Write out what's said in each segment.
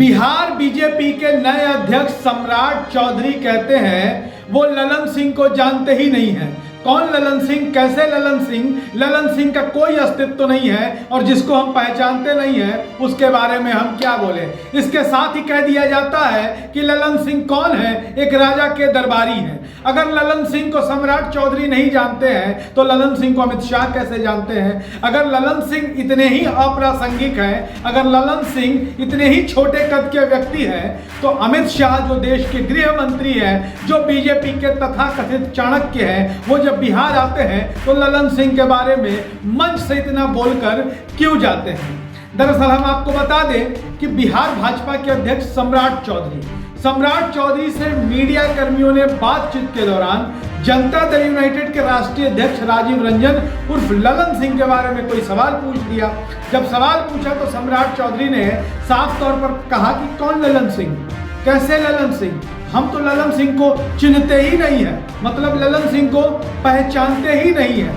Bihar BJP के नए अध्यक्ष सम्राट चौधरी कहते हैं वो ललन सिंह को जानते ही नहीं है। कौन ललन सिंह, कैसे ललन सिंह? ललन सिंह का कोई अस्तित्व तो नहीं है और जिसको हम पहचानते नहीं है उसके बारे में हम क्या बोले। इसके साथ ही कह दिया जाता है कि ललन सिंह कौन है, एक राजा के दरबारी हैं। अगर ललन सिंह को सम्राट चौधरी नहीं जानते हैं तो ललन सिंह को अमित शाह कैसे जानते हैं? अगर ललन सिंह इतने ही अप्रासंगिक हैं, अगर ललन सिंह इतने ही छोटे कद के व्यक्ति हैं, तो अमित शाह जो देश के गृह मंत्री हैं, जो बीजेपी के तथाकथित चाणक्य हैं, वो जब बिहार आते हैं तो ललन सिंह के बारे में मंच से इतना बोलकर क्यों जाते हैं? दरअसल हम आपको बता दें कि बिहार भाजपा के अध्यक्ष सम्राट चौधरी से मीडिया कर्मियों ने बातचीत के दौरान जनता दल यूनाइटेड के राष्ट्रीय अध्यक्ष राजीव रंजन उर्फ ललन सिंह के बारे में कोई सवाल पूछ दिया। जब सवाल पूछा तो सम्राट चौधरी ने साफ तौर पर कहा कि कौन ललन सिंह, कैसे ललन सिंह, हम तो ललन सिंह को चिन्हते ही नहीं है, मतलब ललन सिंह को पहचानते ही नहीं है,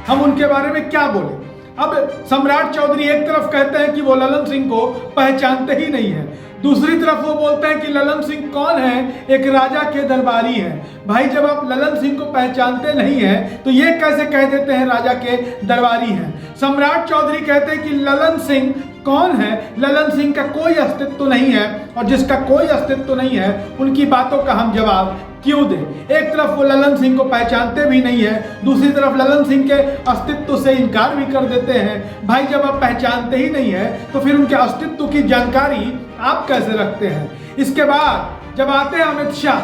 हम उनके बारे में क्या बोले। अब सम्राट चौधरी एक तरफ कहते हैं कि वो ललन सिंह को पहचानते ही नहीं है, दूसरी तरफ वो बोलते हैं कि ललन सिंह कौन है, एक राजा के दरबारी हैं। भाई जब आप ललन सिंह को पहचानते नहीं हैं तो ये कैसे कह देते हैं राजा के दरबारी हैं? सम्राट चौधरी कहते हैं कि ललन सिंह कौन है, ललन सिंह का कोई अस्तित्व तो नहीं है और जिसका कोई अस्तित्व तो नहीं है उनकी बातों का हम जवाब क्यों दें? एक तरफ वो ललन सिंह को पहचानते भी नहीं है, दूसरी तरफ ललन सिंह के अस्तित्व से इनकार भी कर देते हैं। भाई जब आप पहचानते ही नहीं है तो फिर उनके अस्तित्व की जानकारी आप कैसे रखते हैं? इसके बाद जब आते हैं अमित शाह,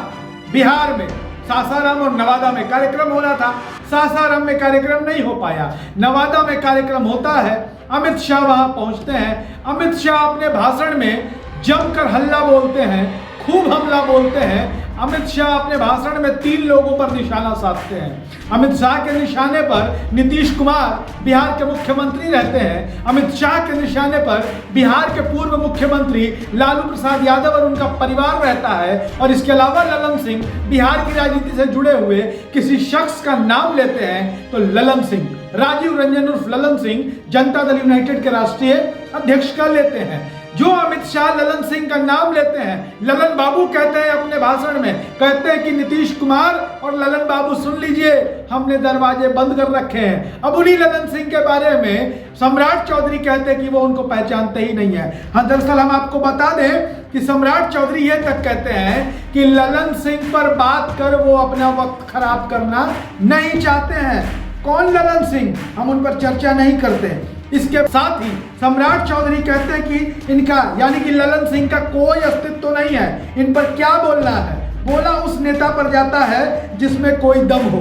बिहार में सासाराम और नवादा में कार्यक्रम होना था, सासाराम में कार्यक्रम नहीं हो पाया, नवादा में कार्यक्रम होता है, अमित शाह वहां पहुंचते हैं। अमित शाह अपने भाषण में जमकर हल्ला बोलते हैं, खूब हमला बोलते हैं। अमित शाह अपने भाषण में 3 लोगों पर निशाना साधते हैं। अमित शाह के निशाने पर नीतीश कुमार बिहार के मुख्यमंत्री रहते हैं, अमित शाह के निशाने पर बिहार के पूर्व मुख्यमंत्री लालू प्रसाद यादव और उनका परिवार रहता है, और इसके अलावा ललन सिंह बिहार की राजनीति से जुड़े हुए किसी शख्स का नाम लेते हैं तो ललन सिंह, राजीव रंजन उर्फ ललन सिंह जनता दल यूनाइटेड के राष्ट्रीय अध्यक्ष का लेते हैं। जो अमित शाह ललन सिंह का नाम लेते हैं, ललन बाबू कहते हैं अपने भाषण में, कहते हैं कि नीतीश कुमार और ललन बाबू सुन लीजिए, हमने दरवाजे बंद कर रखे हैं। अब उन्हीं ललन सिंह के बारे में सम्राट चौधरी कहते हैं कि वो उनको पहचानते ही नहीं है। हाँ, दरअसल हम आपको बता दें कि सम्राट चौधरी ये तक कहते हैं कि ललन सिंह पर बात कर वो अपना वक्त खराब करना नहीं चाहते हैं। कौन ललन सिंह, हम उन पर चर्चा नहीं करते। इसके साथ ही सम्राट चौधरी कहते हैं कि इनका यानी कि ललन सिंह का कोई अस्तित्व तो नहीं है, इन पर क्या बोलना है? बोला उस नेता पर जाता है जिसमें कोई दम हो।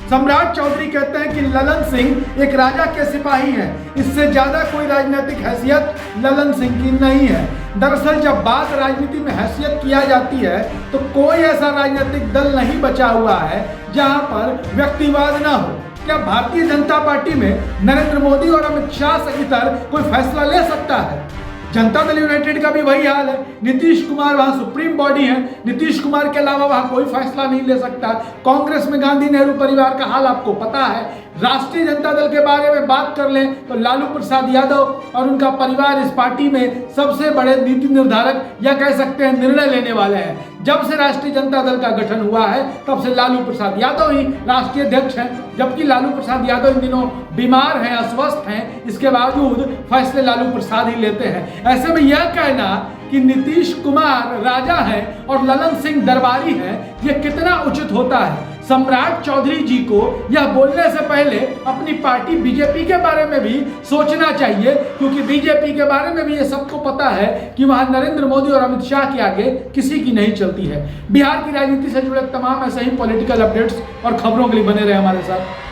सम्राट चौधरी कहते हैं कि ललन सिंह एक राजा के सिपाही हैं, इससे ज्यादा कोई राजनीतिक हैसियत ललन सिंह की नहीं है। दरअसल जब बात राजनीति में हैसियत किया जाती है तो कोई ऐसा राजनीतिक दल नहीं बचा हुआ है जहां पर व्यक्तिवाद ना हो। क्या भारतीय जनता पार्टी में नरेंद्र मोदी और अमित शाह से इतर कोई फैसला ले सकता है? जनता दल यूनाइटेड का भी वही हाल है। नीतीश कुमार वहां सुप्रीम बॉडी है, नीतीश कुमार के अलावा वहां कोई फैसला नहीं ले सकता। कांग्रेस में गांधी नेहरू परिवार का हाल आपको पता है। राष्ट्रीय जनता दल के बारे में बात कर लें तो लालू प्रसाद यादव और उनका परिवार इस पार्टी में सबसे बड़े नीति निर्धारक या कह सकते हैं निर्णय लेने वाले हैं। जब से राष्ट्रीय जनता दल का गठन हुआ है तब से लालू प्रसाद यादव ही राष्ट्रीय अध्यक्ष हैं, जबकि लालू प्रसाद यादव इन दिनों बीमार हैं, अस्वस्थ हैं, इसके बावजूद फैसले लालू प्रसाद ही लेते हैं। ऐसे में यह कहना कि नीतीश कुमार राजा है और ललन सिंह दरबारी है, यह कितना उचित होता है? सम्राट चौधरी जी को यह बोलने से पहले अपनी पार्टी बीजेपी के बारे में भी सोचना चाहिए, क्योंकि बीजेपी के बारे में भी ये सबको पता है कि वहां नरेंद्र मोदी और अमित शाह के आगे किसी की नहीं चलती है। बिहार की राजनीति से जुड़े तमाम ऐसे ही पॉलिटिकल अपडेट्स और खबरों के लिए बने रहे हमारे साथ।